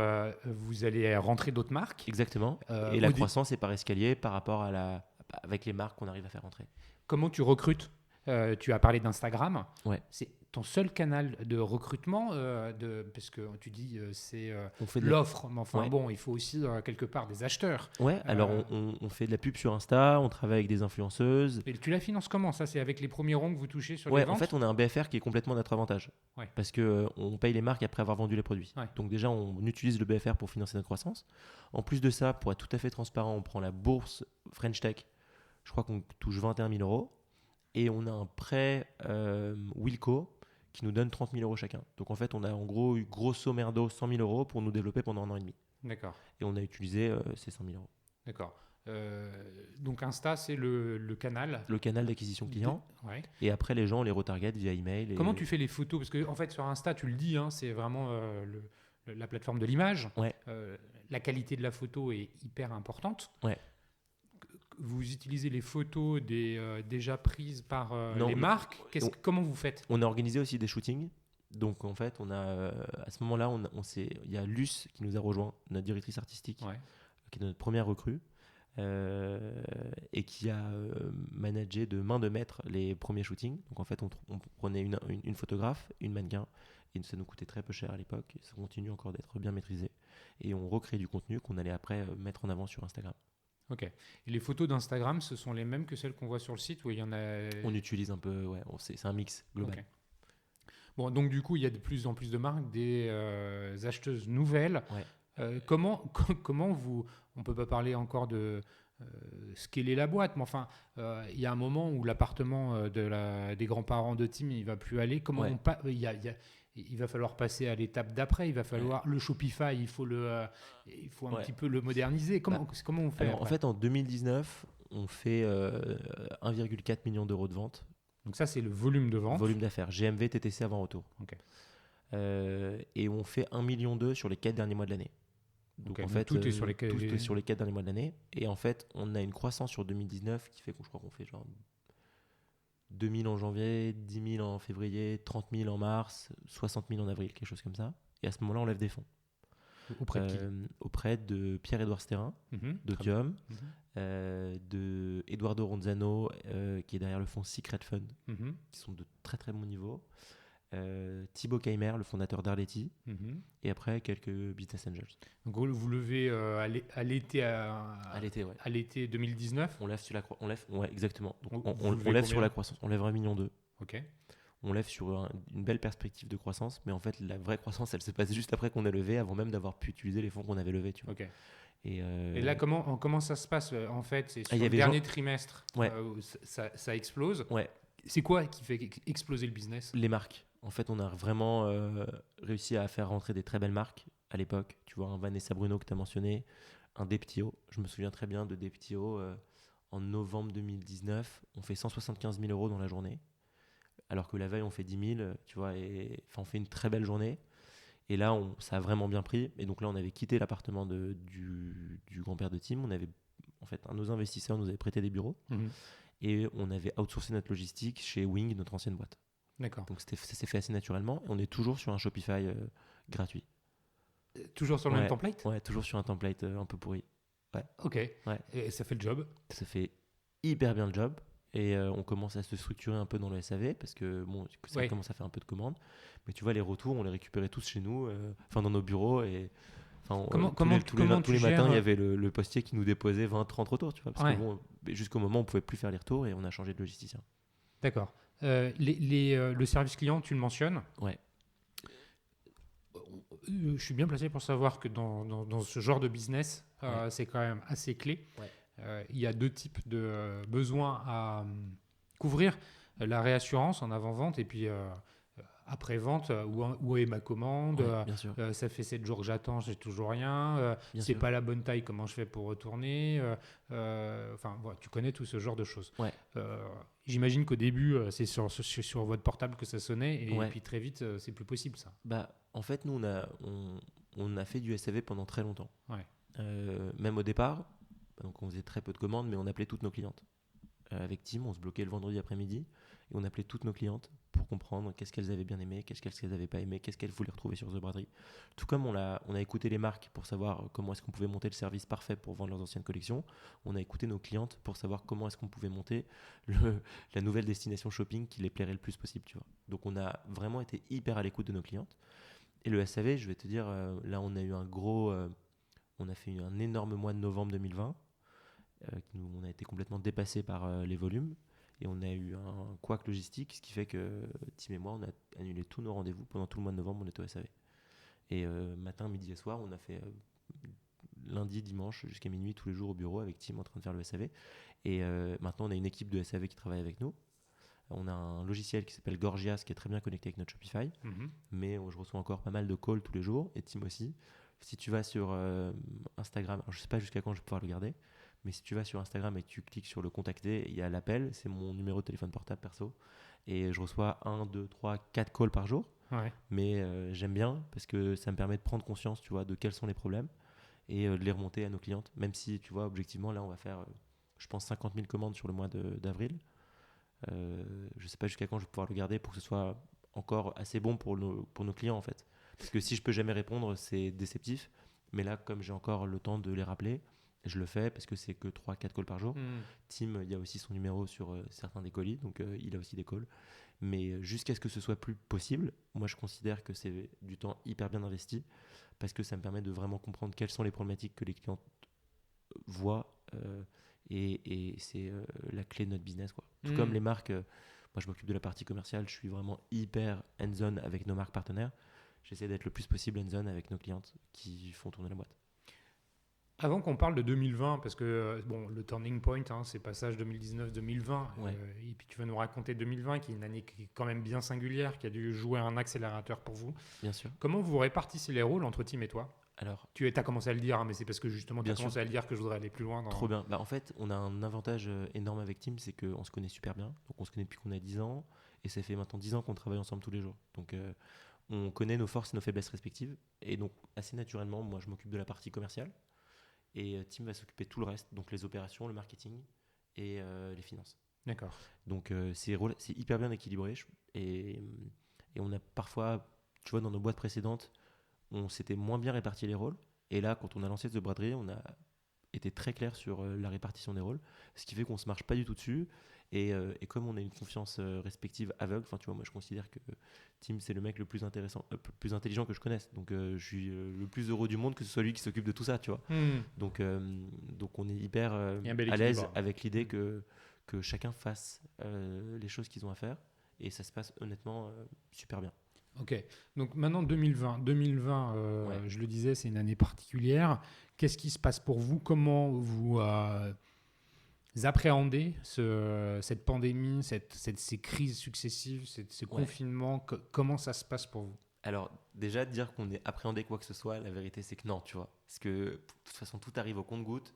vous allez rentrer d'autres marques. Exactement. Et la croissance est par escalier par rapport avec les marques qu'on arrive à faire rentrer. Comment tu recrutes? Tu as parlé d'Instagram. Ouais. C'est ton seul canal de recrutement parce que tu dis c'est on fait l'offre, mais enfin bon, il faut aussi quelque part des acheteurs. Ouais, alors on fait de la pub sur Insta, on travaille avec des influenceuses. Et tu la finances comment ça? C'est avec les premiers ronds que vous touchez sur les ventes? Ouais, en fait, on a un BFR qui est complètement notre avantage. Ouais. Parce qu'on paye les marques après avoir vendu les produits. Ouais. Donc déjà, on utilise le BFR pour financer notre croissance. En plus de ça, pour être tout à fait transparent, on prend la bourse French Tech. Je crois qu'on touche 21 000 €. Et on a un prêt Wilco qui nous donne 30 000 € chacun. Donc en fait, on a en gros eu grosso merdo 100 000 € pour nous développer pendant 1 an et demi. D'accord. Et on a utilisé ces 100 000 €. D'accord. Donc Insta, c'est le canal. Le canal d'acquisition client. Ouais. Et après, les gens, on les retarget via email. Comment tu fais les photos? Parce que en fait, sur Insta, tu le dis, hein, c'est vraiment la plateforme de l'image. Ouais. la qualité de la photo est hyper importante. Ouais. Vous utilisez les photos déjà prises par Non, les marques. Comment vous faites? On a organisé aussi des shootings. Donc en fait, on a à ce moment-là, il y a Luce qui nous a rejoint, notre directrice artistique, qui est notre première recrue, et qui a managé de main de maître les premiers shootings. Donc en fait, on prenait une photographe, une mannequin, et ça nous coûtait très peu cher à l'époque. Et ça continue encore d'être bien maîtrisé. Et on recrée du contenu qu'on allait après mettre en avant sur Instagram. Ok. Et les photos d'Instagram, ce sont les mêmes que celles qu'on voit sur le site, ou il y en a... On utilise un peu, c'est un mix global. Okay. Bon, donc du coup, il y a de plus en plus de marques, des acheteuses nouvelles. Ouais. Comment vous... On ne peut pas parler encore de scaler la boîte, mais enfin, il y a un moment où l'appartement des grands-parents de Tim, il ne va plus aller. Comment il va falloir passer à l'étape d'après. Il va falloir le Shopify, il faut un petit peu le moderniser. Comment on fait? Alors, en fait, en 2019, on fait 1,4 million d'euros de vente. Donc ça, c'est le volume de vente. Volume d'affaires. GMV, TTC avant retour. Okay. Et on fait 1,2 million sur les 4 derniers mois de l'année. Donc en fait, tout est sur les 4 derniers mois de l'année. Et en fait, on a une croissance sur 2019 qui fait que je crois qu'on fait genre 2 000 en janvier, 10 000 en février, 30 000 en mars, 60 000 en avril, quelque chose comme ça. Et à ce moment-là, on lève des fonds. Auprès de qui? Auprès de Pierre-Édouard Sterrin, d'Otium, de Eduardo Ronzano, qui est derrière le fonds Secret Fund, qui sont de très très bon niveau. Thibaut Keimer, le fondateur d'Arletty, et après quelques business angels. Donc vous levez à l'été à l'été 2019. On lève sur exactement. Donc on lève sur la croissance. On lève 1,2 million. Ok. On lève sur une belle perspective de croissance, mais en fait la vraie croissance, elle se passe juste après qu'on a levé, avant même d'avoir pu utiliser les fonds qu'on avait levés. Tu vois. Ok. Et là, comment ça se passe en fait? C'est sur le dernier trimestre, où ça explose. Ouais. C'est quoi qui fait exploser le business? Les marques. En fait, on a vraiment réussi à faire rentrer des très belles marques à l'époque. Tu vois, un Vanessa Bruno que tu as mentionné, un Deptio. Je me souviens très bien de Deptio. En novembre 2019, on fait 175 000 euros dans la journée. Alors que la veille, on fait 10 000. Tu vois, on fait une très belle journée. Et là, ça a vraiment bien pris. Et donc là, on avait quitté l'appartement du grand-père de Tim. On avait, en fait, nos investisseurs nous avaient prêté des bureaux. Et on avait outsourcé notre logistique chez Wing, notre ancienne boîte. D'accord. Donc ça s'est fait assez naturellement. Et on est toujours sur un Shopify gratuit. Toujours sur le même template? Ouais, toujours sur un template un peu pourri. Ouais. Ok. Ouais. Et ça fait le job? Ça fait hyper bien le job. Et on commence à se structurer un peu dans le SAV parce que ça commence à faire un peu de commandes. Mais tu vois, les retours, on les récupérait tous chez nous, dans nos bureaux. Et tous les matins, il y avait le postier qui nous déposait 20-30 retours. Tu vois, parce que jusqu'au moment où on ne pouvait plus faire les retours et on a changé de logisticien. D'accord. Le service client, tu le mentionnes. Ouais. Je suis bien placé pour savoir que dans ce genre de business, c'est quand même assez clé. Ouais. Il y a deux types de besoins à couvrir. La réassurance en avant-vente et puis après-vente, où est ma commande, bien sûr. Ça fait 7 jours que j'attends, j'ai toujours rien, c'est pas la bonne taille, comment je fais pour retourner, tu connais tout ce genre de choses. Ouais. J'imagine qu'au début, c'est sur votre portable que ça sonnait, et puis très vite, c'est plus possible ça. En fait, nous, on a fait du SAV pendant très longtemps. Ouais. Même au départ, donc on faisait très peu de commandes, mais on appelait toutes nos clientes. Avec Tim, on se bloquait le vendredi après-midi et on appelait toutes nos clientes pour comprendre qu'est-ce qu'elles avaient bien aimé, qu'est-ce qu'elles n'avaient pas aimé, qu'est-ce qu'elles voulaient retrouver sur The Braderie. Tout comme on a écouté les marques pour savoir comment est-ce qu'on pouvait monter le service parfait pour vendre leurs anciennes collections, on a écouté nos clientes pour savoir comment est-ce qu'on pouvait monter la nouvelle destination shopping qui les plairait le plus possible. Tu vois. Donc on a vraiment été hyper à l'écoute de nos clientes. Et le SAV, je vais te dire, là on a eu on a fait un énorme mois de novembre 2020. On a été complètement dépassé par les volumes et on a eu un couac logistique, ce qui fait que Tim et moi on a annulé tous nos rendez-vous pendant tout le mois de novembre. On était au SAV et matin, midi et soir on a fait lundi, dimanche jusqu'à minuit tous les jours au bureau avec Tim en train de faire le SAV. Et maintenant on a une équipe de SAV qui travaille avec nous. On a un logiciel qui s'appelle Gorgias qui est très bien connecté avec notre Shopify, mais je reçois encore pas mal de calls tous les jours et Tim aussi. Si tu vas sur Instagram, alors je sais pas jusqu'à quand je vais pouvoir le garder, mais si tu vas sur Instagram et que tu cliques sur le contacter, il y a l'appel, c'est mon numéro de téléphone portable perso. Et je reçois 1, 2, 3, 4 calls par jour. Ouais. Mais j'aime bien parce que ça me permet de prendre conscience, tu vois, de quels sont les problèmes. et de les remonter à nos clientes. Même si, tu vois, objectivement, là, on va faire, je pense, 50 000 commandes sur le mois d'avril. Je ne sais pas jusqu'à quand je vais pouvoir le garder pour que ce soit encore assez bon pour nos clients, en fait. Parce que si je peux jamais répondre, c'est déceptif. Mais là, comme j'ai encore le temps de les rappeler, je le fais parce que c'est que 3-4 calls par jour. Tim, il y a aussi son numéro sur certains des colis, donc il a aussi des calls. Mais jusqu'à ce que ce soit plus possible, moi je considère que c'est du temps hyper bien investi parce que ça me permet de vraiment comprendre quelles sont les problématiques que les clients voient et c'est la clé de notre business, quoi. Tout comme les marques, moi je m'occupe de la partie commerciale, je suis vraiment hyper hands-on avec nos marques partenaires. J'essaie d'être le plus possible hands-on avec nos clientes qui font tourner la boîte. Avant qu'on parle de 2020, parce que le turning point, c'est passage 2019-2020, Ouais. Et puis tu vas nous raconter 2020, qui est une année qui est quand même bien singulière, qui a dû jouer un accélérateur pour vous. Bien sûr. Comment vous répartissez les rôles entre Tim et toi ? Alors, tu as commencé à le dire, mais c'est parce que justement tu as commencé sûr. à le dire que je voudrais aller plus loin. Trop bien. En fait, on a un avantage énorme avec Tim, c'est qu'on se connaît super bien. Donc on se connaît depuis qu'on a 10 ans, et ça fait maintenant 10 ans qu'on travaille ensemble tous les jours. Donc on connaît nos forces et nos faiblesses respectives. Et donc assez naturellement, moi je m'occupe de la partie commerciale. Et Tim va s'occuper de tout le reste, donc les opérations, le marketing et les finances. D'accord. Donc c'est hyper bien équilibré. Et on a parfois, tu vois, dans nos boîtes précédentes, on s'était moins bien réparti les rôles. Et là, quand on a lancé The Braderie, on a été très clair sur la répartition des rôles, ce qui fait qu'on ne se marche pas du tout dessus. Et comme on a une confiance respective aveugle, enfin tu vois, moi je considère que Tim c'est le mec le plus plus intelligent que je connaisse. Donc je suis le plus heureux du monde que ce soit lui qui s'occupe de tout ça, tu vois. Donc on est hyper à l'aise avec l'idée que chacun fasse les choses qu'ils ont à faire, et ça se passe honnêtement super bien. Ok, donc maintenant 2020, Ouais. je le disais, c'est une année particulière. Qu'est-ce qui se passe pour vous ? Comment vous appréhendez cette pandémie, ces crises successives, ces confinements ? Comment ça se passe pour vous ? Alors déjà, dire qu'on est appréhendé quoi que ce soit, la vérité c'est que non, tu vois. Parce que de toute façon, tout arrive au compte-gouttes.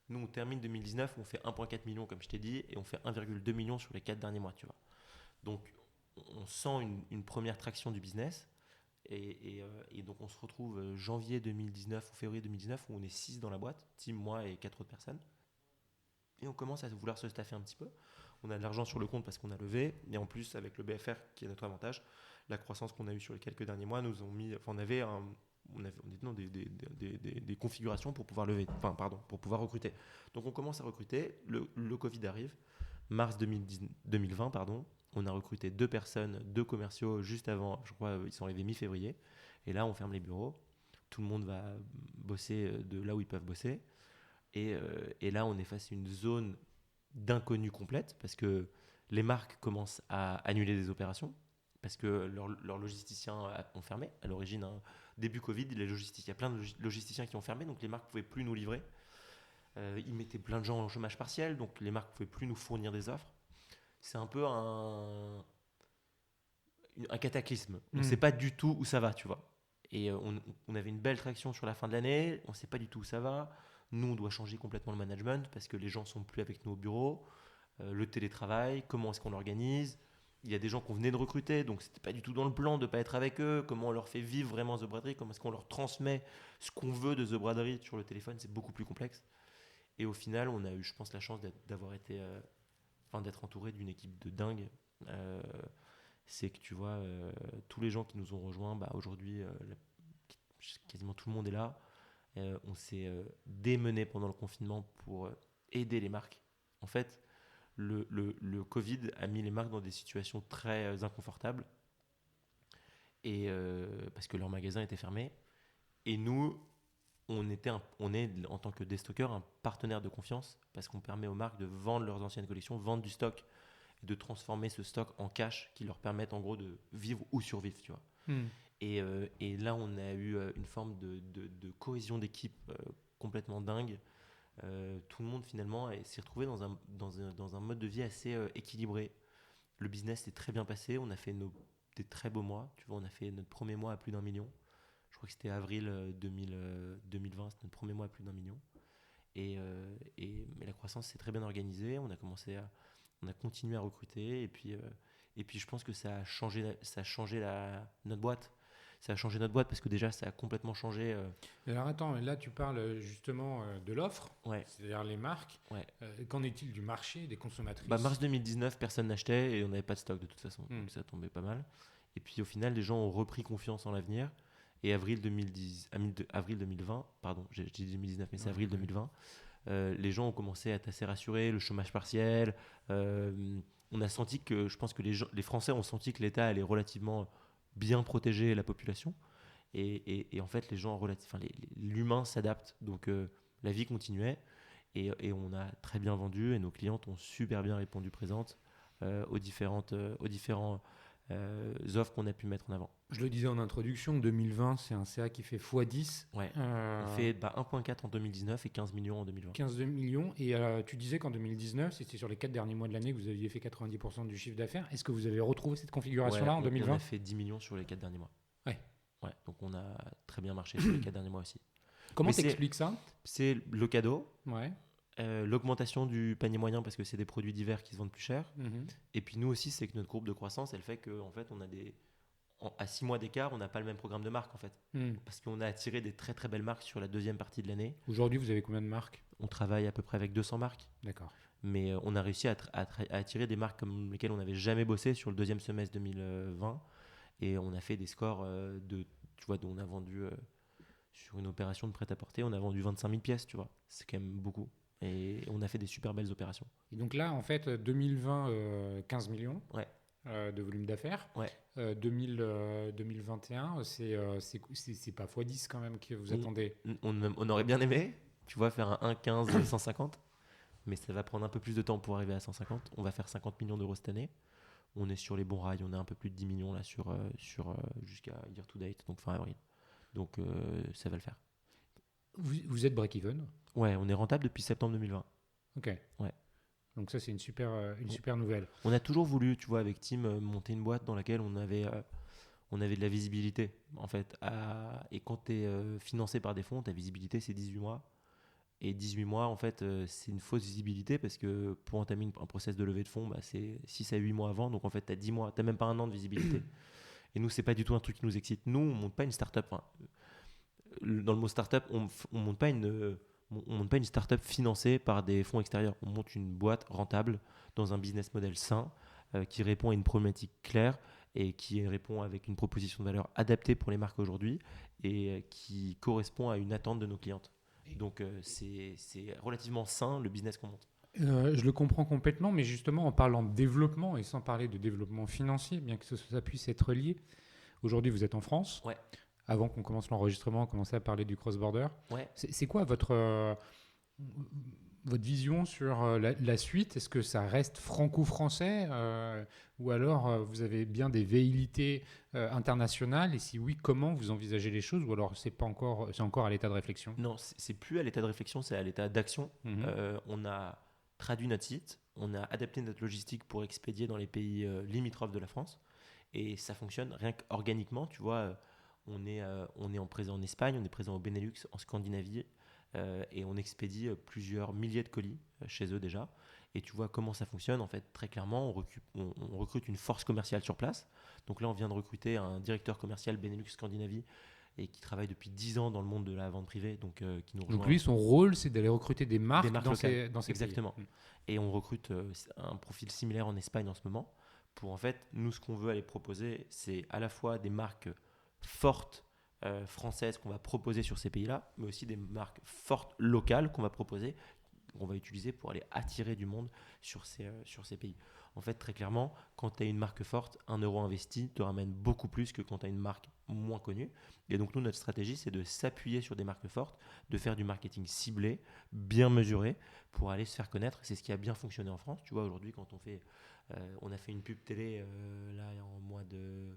Nous, on termine 2019, on fait 1,4 million comme je t'ai dit, et on fait 1,2 million sur les 4 derniers mois, tu vois. Donc on sent une première traction du business. Et donc on se retrouve janvier 2019 ou février 2019 où on est 6 dans la boîte, Tim, moi et 4 autres personnes. Et on commence à vouloir se staffer un petit peu. On a de l'argent sur le compte parce qu'on a levé. Et en plus, avec le BFR, qui est notre avantage, la croissance qu'on a eue sur les quelques derniers mois nous ont mis. Enfin, on avait des configurations pour pouvoir lever. Enfin, pardon, pour pouvoir recruter. Donc on commence à recruter. Le Covid arrive. Mars 2020, pardon. On a recruté 2 personnes, 2 commerciaux juste avant. Je crois ils sont arrivés mi-février. Et là, on ferme les bureaux. Tout le monde va bosser de là où ils peuvent bosser. Et là, on est face à une zone d'inconnu complète parce que les marques commencent à annuler des opérations parce que leurs logisticiens ont fermé. À l'origine, début Covid, il y a plein de logisticiens qui ont fermé, donc les marques ne pouvaient plus nous livrer. Ils mettaient plein de gens en chômage partiel, donc les marques ne pouvaient plus nous fournir des offres. C'est un peu un cataclysme. On ne sait pas du tout où ça va, tu vois. Et on avait une belle traction sur la fin de l'année, on ne sait pas du tout où ça va. Nous, on doit changer complètement le management parce que les gens ne sont plus avec nous au bureau. Le télétravail, comment est-ce qu'on l'organise ? Il y a des gens qu'on venait de recruter, donc ce n'était pas du tout dans le plan de ne pas être avec eux. Comment on leur fait vivre vraiment The Braderie ? Comment est-ce qu'on leur transmet ce qu'on veut de The Braderie sur le téléphone ? C'est beaucoup plus complexe. Et au final, on a eu, je pense, la chance d'être entouré d'une équipe de dingue. C'est que tu vois, tous les gens qui nous ont rejoints, aujourd'hui, quasiment tout le monde est là. On s'est démené pendant le confinement pour aider les marques. En fait, le Covid a mis les marques dans des situations très inconfortables et parce que leurs magasins étaient fermés. Et nous, on est en tant que déstockeur un partenaire de confiance parce qu'on permet aux marques de vendre leurs anciennes collections, vendre du stock et de transformer ce stock en cash qui leur permettent en gros de vivre ou survivre, tu vois. Et là, on a eu une forme de cohésion d'équipe complètement dingue. Tout le monde finalement s'est retrouvé dans un mode de vie assez équilibré. Le business s'est très bien passé. On a fait des très beaux mois. Tu vois, on a fait notre premier mois à plus d'1 million. Je crois que c'était avril 2020, c'était notre premier mois à plus d'1 million. Mais la croissance s'est très bien organisée. On a continué à recruter. Et puis je pense que ça a changé notre boîte. ça a changé notre boîte parce que déjà, ça a complètement changé. Alors attends, là tu parles justement de l'offre, Ouais. c'est-à-dire les marques. Ouais. Qu'en est-il du marché, des consommatrices? Mars 2019, personne n'achetait et on n'avait pas de stock de toute façon, donc ça tombait pas mal. Et puis au final, les gens ont repris confiance en l'avenir. Et avril 2020, pardon, j'ai dit 2019, mais c'est avril 2020, les gens ont commencé à être assez rassurés, le chômage partiel. On a senti que, je pense que les Français ont senti que l'État allait relativement bien protéger la population. Et en fait, les gens, l'humain s'adapte. Donc la vie continuait et on a très bien vendu et nos clientes ont super bien répondu présentes aux différents offres qu'on a pu mettre en avant. Je le disais en introduction, 2020, c'est un CA qui fait x10. Ouais. On fait 1,4 en 2019 et 15 millions en 2020. 15 millions. Et tu disais qu'en 2019, c'était sur les 4 derniers mois de l'année que vous aviez fait 90% du chiffre d'affaires. Est-ce que vous avez retrouvé cette configuration-là en 2020 On a fait 10 millions sur les 4 derniers mois. Ouais. Donc on a très bien marché sur les 4 derniers mois aussi. Comment t'expliques ça? C'est le cadeau. Ouais. L'augmentation du panier moyen parce que c'est des produits divers qui se vendent plus cher. Mm-hmm. Et puis nous aussi, c'est que notre courbe de croissance, elle fait qu'en fait, on a à 6 mois d'écart, on n'a pas le même programme de marque en fait. Parce qu'on a attiré des très très belles marques sur la deuxième partie de l'année. Aujourd'hui, vous avez combien de marques? On travaille à peu près avec 200 marques. D'accord. Mais on a réussi à attirer des marques comme lesquelles on n'avait jamais bossé sur le deuxième semestre 2020. Et on a fait des scores tu vois, dont on a vendu sur une opération de prêt-à-porter, on a vendu 25 000 pièces, tu vois. C'est quand même beaucoup. Et on a fait des super belles opérations. Et donc là, en fait, 2020, 15 millions de volume d'affaires. Ouais. 2021, c'est pas x10 quand même que vous attendez. On aurait bien aimé, tu vois, faire un 1,15 150. Mais ça va prendre un peu plus de temps pour arriver à 150. On va faire 50 millions d'euros cette année. On est sur les bons rails. On est un peu plus de 10 millions là jusqu'à year to date, donc fin avril. Donc ça va le faire. Vous êtes break-even? Ouais, on est rentable depuis septembre 2020. Ok. Ouais. Donc ça, c'est une super nouvelle. On a toujours voulu, tu vois, avec Tim, monter une boîte dans laquelle on avait de la visibilité, en fait. Et quand tu es financé par des fonds, ta visibilité, c'est 18 mois. Et 18 mois, en fait, c'est une fausse visibilité parce que pour entamer un process de levée de fonds, c'est 6 à 8 mois avant. Donc, en fait, tu as 10 mois, tu n'as même pas un an de visibilité. Et nous, c'est pas du tout un truc qui nous excite. Nous, on monte pas une start-up. Dans le mot start-up, on monte pas une start-up financée par des fonds extérieurs. On monte une boîte rentable dans un business model sain qui répond à une problématique claire et qui répond avec une proposition de valeur adaptée pour les marques aujourd'hui et qui correspond à une attente de nos clientes. Donc, c'est relativement sain le business qu'on monte. Je le comprends complètement, mais justement, en parlant de développement et sans parler de développement financier, bien que ça puisse être lié, aujourd'hui, vous êtes en France. Ouais. Avant qu'on commence l'enregistrement, on commençait à parler du cross-border. Ouais. C'est quoi votre vision sur la suite? Est-ce que ça reste franco-français ou alors vous avez bien des velléités internationales? Et si oui, comment vous envisagez les choses? Ou alors c'est encore à l'état de réflexion? Non, c'est plus à l'état de réflexion, c'est à l'état d'action. On a traduit notre site, on a adapté notre logistique pour expédier dans les pays limitrophes de la France. Et ça fonctionne rien qu'organiquement, tu vois. On est présent en Espagne, on est présent au Benelux, en Scandinavie, et on expédie plusieurs milliers de colis chez eux déjà. Et tu vois comment ça fonctionne. En fait, très clairement, on recrute une force commerciale sur place. Donc là, on vient de recruter un directeur commercial Benelux Scandinavie et qui travaille depuis 10 ans dans le monde de la vente privée. Donc, qui nous rejoint. Donc lui, son rôle, c'est d'aller recruter des marques dans ces Exactement. pays. Et on recrute un profil similaire en Espagne en ce moment. Pour en fait, nous, ce qu'on veut aller proposer, c'est à la fois des marques fortes françaises qu'on va proposer sur ces pays-là, mais aussi des marques fortes locales qu'on va proposer, qu'on va utiliser pour aller attirer du monde sur ces pays. En fait, très clairement, quand tu as une marque forte, 1 euro investi te ramène beaucoup plus que quand tu as une marque moins connue. Et donc, nous, notre stratégie, c'est de s'appuyer sur des marques fortes, de faire du marketing ciblé, bien mesuré, pour aller se faire connaître. C'est ce qui a bien fonctionné en France. Tu vois, aujourd'hui, quand on a fait une pub télé là en mois de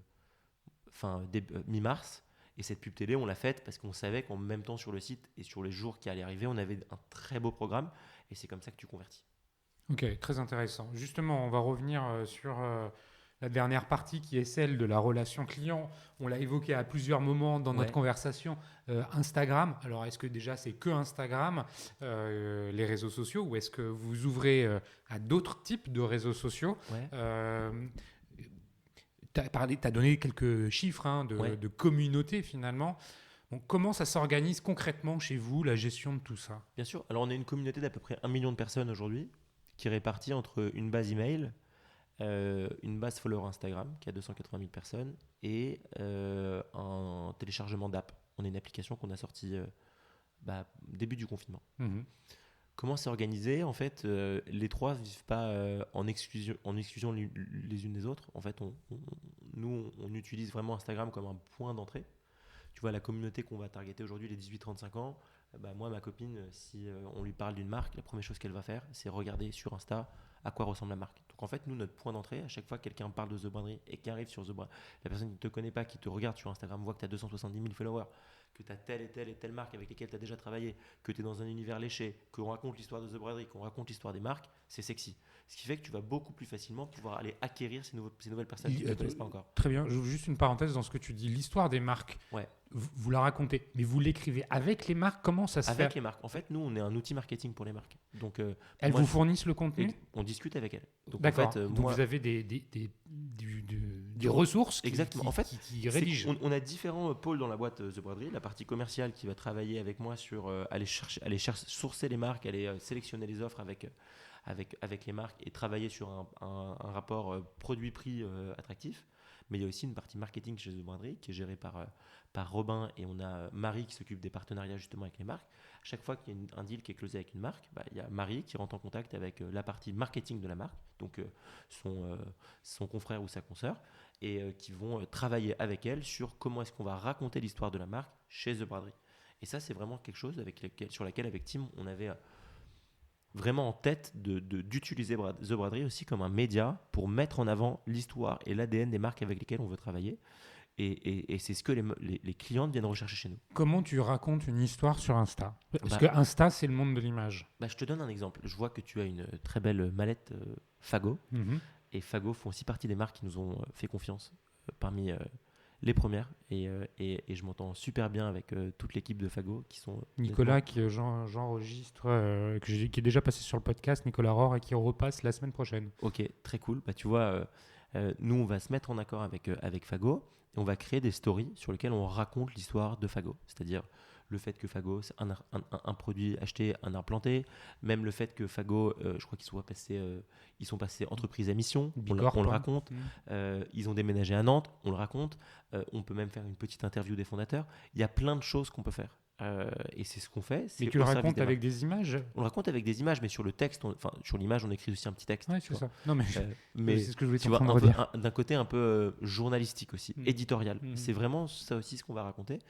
mi-mars, et cette pub télé, on l'a faite parce qu'on savait qu'en même temps sur le site et sur les jours qui allaient arriver, on avait un très beau programme, et c'est comme ça que tu convertis. Ok, très intéressant. Justement, on va revenir sur la dernière partie qui est celle de la relation client. On l'a évoqué à plusieurs moments dans notre conversation. Instagram, alors est-ce que déjà c'est que Instagram, les réseaux sociaux, ou est-ce que vous ouvrez à d'autres types de réseaux sociaux? Tu as donné quelques chiffres de communauté finalement. Donc, comment ça s'organise concrètement chez vous, la gestion de tout ça ? Bien sûr. Alors, on est une communauté d'à peu près 1 million de personnes aujourd'hui qui est répartie entre une base email, une base follower Instagram qui a 280 000 personnes et un téléchargement d'app. On est une application qu'on a sortie début du confinement. Comment c'est organisé ? En fait, les trois ne vivent pas en exclusion les unes des autres. En fait, nous, on utilise vraiment Instagram comme un point d'entrée. Tu vois, la communauté qu'on va targeter aujourd'hui, les 18-35 ans, moi, ma copine, si on lui parle d'une marque, la première chose qu'elle va faire, c'est regarder sur Insta à quoi ressemble la marque. Donc en fait, nous, notre point d'entrée, à chaque fois que quelqu'un parle de The Braderie et qui arrive sur The Braderie, la personne qui ne te connaît pas, qui te regarde sur Instagram, voit que tu as 270 000 followers, que tu as telle et telle marque avec lesquelles tu as déjà travaillé, que tu es dans un univers léché, qu'on raconte l'histoire de The Braderie, qu'on raconte l'histoire des marques, c'est sexy. Ce qui fait que tu vas beaucoup plus facilement pouvoir aller acquérir ces nouvelles personnes qui ne te connaissent pas encore. Très bien. Juste une parenthèse dans ce que tu dis. L'histoire des marques, vous la racontez, mais vous l'écrivez avec les marques. Comment ça se fait ? Avec les marques. En fait, nous, on est un outil marketing pour les marques. Donc, elles vous fournissent le contenu ? On discute avec elles. Donc, d'accord. En fait, donc vous avez des ressources qui rédigent. On a différents pôles dans la boîte The Braderie. La partie commerciale qui va travailler avec moi sur aller sourcer les marques, aller sélectionner les offres avec les marques et travailler sur un rapport produit-prix attractif. Mais il y a aussi une partie marketing chez The Braderie qui est gérée par Robin, et on a Marie qui s'occupe des partenariats justement avec les marques. À chaque fois qu'il y a un deal qui est closé avec une marque, il y a Marie qui rentre en contact avec la partie marketing de la marque, donc son confrère ou sa consoeur, et qui vont travailler avec elle sur comment est-ce qu'on va raconter l'histoire de la marque chez The Braderie. Et ça, c'est vraiment quelque chose sur laquelle avec Tim, on avait vraiment en tête d'utiliser The Braderie aussi comme un média pour mettre en avant l'histoire et l'ADN des marques avec lesquelles on veut travailler. Et c'est ce que les clientes viennent rechercher chez nous. Comment tu racontes une histoire sur Insta ? Parce que Insta, c'est le monde de l'image. Je te donne un exemple. Je vois que tu as une très belle mallette Fago. Et Fago font aussi partie des marques qui nous ont fait confiance parmi les premières. Et je m'entends super bien avec toute l'équipe de Fago qui sont... Nicolas, qui j'enregistre, qui est déjà passé sur le podcast, Nicolas Rohr, et qui repasse la semaine prochaine. Ok, très cool. Tu vois, nous, on va se mettre en accord avec Fago. Et on va créer des stories sur lesquelles on raconte l'histoire de Fago. C'est-à-dire le fait que Fago, c'est un produit acheté, un implanté. Même le fait que Fago, je crois ils sont passés entreprise à mission, on le raconte. Ils ont déménagé à Nantes, on le raconte. On peut même faire une petite interview des fondateurs. Il y a plein de choses qu'on peut faire. Et c'est ce qu'on fait. Mais tu le racontes avec des images ? On le raconte avec des images, mais sur le texte, sur l'image, on écrit aussi un petit texte. Oui, c'est ça. Non, mais c'est ce que je voulais tu vois, d'un côté un peu journalistique aussi, éditorial. C'est vraiment ça aussi ce qu'on va raconter.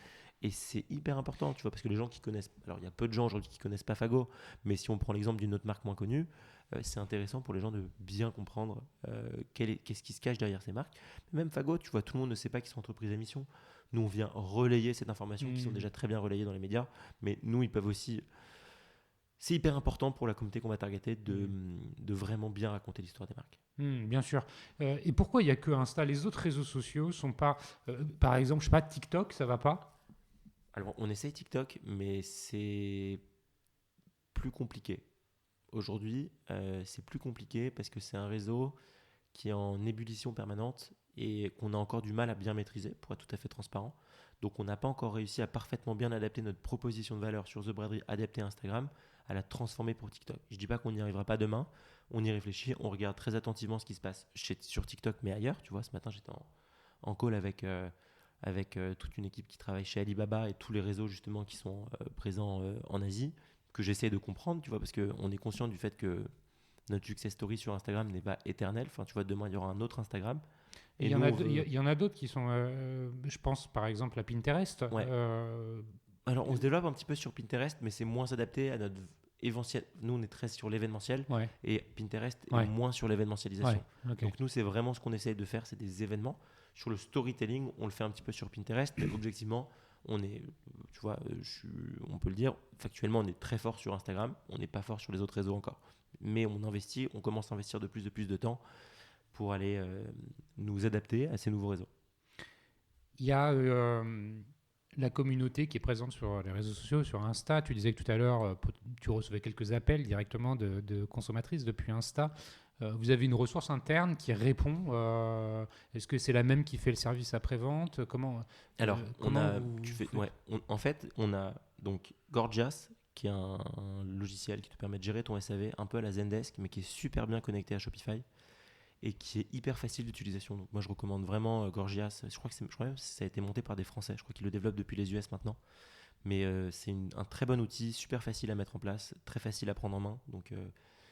Et c'est hyper important, tu vois, parce que les gens qui connaissent... Alors, il y a peu de gens aujourd'hui qui ne connaissent pas Fago, mais si on prend l'exemple d'une autre marque moins connue, c'est intéressant pour les gens de bien comprendre qu'est-ce qui se cache derrière ces marques. Même Fago, tu vois, tout le monde ne sait pas qu'ils sont entreprises à mission. Nous, on vient relayer cette information qui sont déjà très bien relayées dans les médias, mais nous, ils peuvent aussi... C'est hyper important pour la communauté qu'on va targeter de vraiment bien raconter l'histoire des marques. Bien sûr. Et pourquoi il n'y a que Insta ? Les autres réseaux sociaux ne sont pas... par exemple, je ne sais pas, TikTok, ça ne va pas ? Alors, on essaye TikTok, mais c'est plus compliqué. Aujourd'hui, c'est plus compliqué parce que c'est un réseau qui est en ébullition permanente et qu'on a encore du mal à bien maîtriser, pour être tout à fait transparent. Donc, on n'a pas encore réussi à parfaitement bien adapter notre proposition de valeur sur The Braderie, adaptée à Instagram, à la transformer pour TikTok. Je ne dis pas qu'on n'y arrivera pas demain, on y réfléchit, on regarde très attentivement ce qui se passe sur TikTok, mais ailleurs. Tu vois, ce matin, j'étais en call avec toute une équipe qui travaille chez Alibaba et tous les réseaux justement qui sont présents en Asie, que j'essaie de comprendre, tu vois, parce qu'on est conscient du fait que notre success story sur Instagram n'est pas éternel. Enfin, tu vois, demain, il y aura un autre Instagram. Et il y en a d'autres qui sont, je pense par exemple à Pinterest. Ouais. Alors, on se développe un petit peu sur Pinterest, mais c'est moins adapté à notre événementiel. Nous, on est très sur l'événementiel et Pinterest est moins sur l'événementialisation. Okay. Donc, nous, c'est vraiment ce qu'on essaye de faire, c'est des événements. Sur le storytelling, on le fait un petit peu sur Pinterest, mais objectivement, on est, tu vois, on peut le dire, factuellement, on est très fort sur Instagram, on n'est pas fort sur les autres réseaux encore. Mais on commence à investir de plus de temps pour aller nous adapter à ces nouveaux réseaux. Il y a la communauté qui est présente sur les réseaux sociaux, sur Insta. Tu disais que tout à l'heure, tu recevais quelques appels directement de consommatrices depuis Insta. Vous avez une ressource interne qui répond. Est-ce que c'est la même qui fait le service après-vente? Comment Alors, on a donc Gorgias, qui est un logiciel qui te permet de gérer ton SAV un peu à la Zendesk, mais qui est super bien connecté à Shopify et qui est hyper facile d'utilisation. Donc moi, je recommande vraiment Gorgias. Je crois même que ça a été monté par des Français. Je crois qu'ils le développent depuis les US maintenant. Mais c'est un très bon outil, super facile à mettre en place, très facile à prendre en main. Donc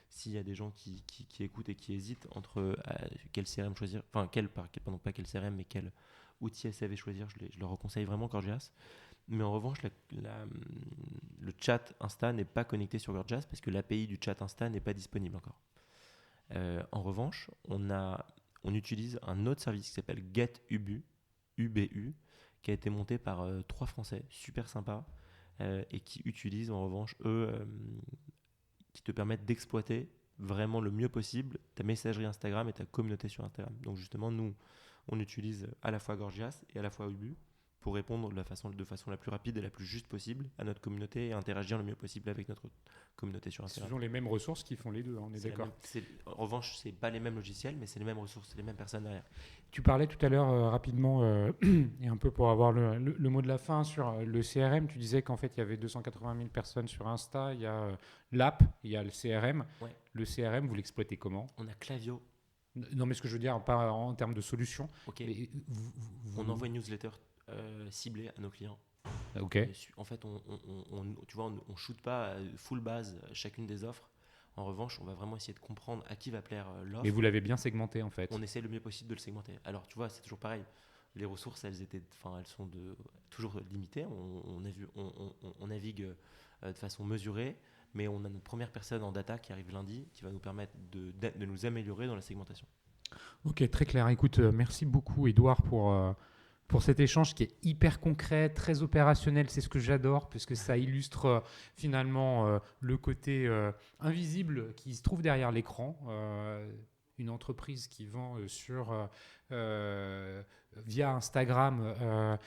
s'il y a des gens qui écoutent et qui hésitent entre quel CRM choisir, enfin pas quel CRM, mais quel outil SAV choisir, je leur conseille vraiment Gorgias. Mais en revanche, le chat Insta n'est pas connecté sur Gorgias parce que l'API du chat Insta n'est pas disponible encore. En revanche, on utilise un autre service qui s'appelle GetUbu, UBU, qui a été monté par 3 Français, super sympa, et qui utilisent en revanche, qui te permettent d'exploiter vraiment le mieux possible ta messagerie Instagram et ta communauté sur Instagram. Donc justement, nous, on utilise à la fois Gorgias et à la fois Ubu pour répondre de façon la plus rapide et la plus juste possible à notre communauté et interagir le mieux possible avec notre communauté sur Instagram. Ce sont les mêmes ressources qui font les deux, on est d'accord. En revanche, ce n'est pas les mêmes logiciels, mais c'est les mêmes ressources, c'est les mêmes personnes derrière. Tu parlais tout à l'heure rapidement, et un peu pour avoir le mot de la fin sur le CRM, tu disais qu'en fait il y avait 280 000 personnes sur Insta, il y a l'app, il y a le CRM. Ouais. Le CRM, vous l'exploitez comment? On a Klaviyo. Non, mais ce que je veux dire, pas en termes de solution. Ok. On envoie une newsletter ciblée à nos clients. Ok. En fait, tu vois, on shoot pas full base chacune des offres. En revanche, on va vraiment essayer de comprendre à qui va plaire l'offre. Mais vous l'avez bien segmenté en fait. On essaie le mieux possible de le segmenter. Alors, tu vois, c'est toujours pareil. Les ressources, elles sont toujours limitées. On navigue de façon mesurée, mais on a notre première personne en data qui arrive lundi, qui va nous permettre de nous améliorer dans la segmentation. Ok, très clair. Écoute, merci beaucoup, Edouard, pour cet échange qui est hyper concret, très opérationnel. C'est ce que j'adore, puisque ça illustre finalement le côté invisible qui se trouve derrière l'écran. Une entreprise qui vend via Instagram,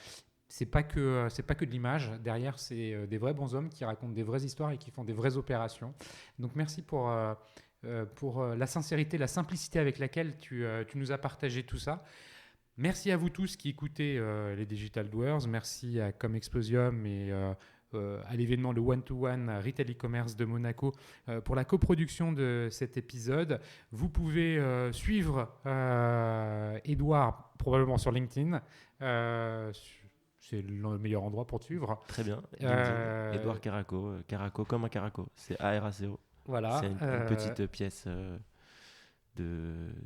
c'est pas que de l'image. Derrière, c'est des vrais bonshommes qui racontent des vraies histoires et qui font des vraies opérations. Donc merci pour la sincérité, la simplicité avec laquelle tu nous as partagé tout ça. Merci à vous tous qui écoutez les Digital Doers. Merci à Comexposium et à l'événement le One-to-One Retail e-commerce de Monaco pour la coproduction de cet épisode. Vous pouvez suivre Edouard probablement sur LinkedIn. C'est le meilleur endroit pour te suivre. Très bien. Edouard Caraco. Caraco comme un caraco. C'est ARACO. Voilà. C'est une petite pièce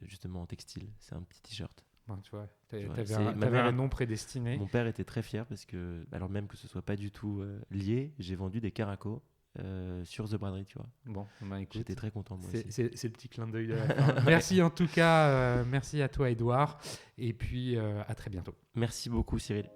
justement en textile. C'est un petit t-shirt. Tu vois, t'avais un nom prédestiné. Mon père était très fier parce que, alors même que ce soit pas du tout lié, j'ai vendu des caracos sur The Braderie, tu vois. Bon, écoute, j'étais très content moi aussi. C'est le petit clin d'œil de la fin. Merci en tout cas, merci à toi Edouard, et puis à très bientôt. Merci beaucoup Cyril.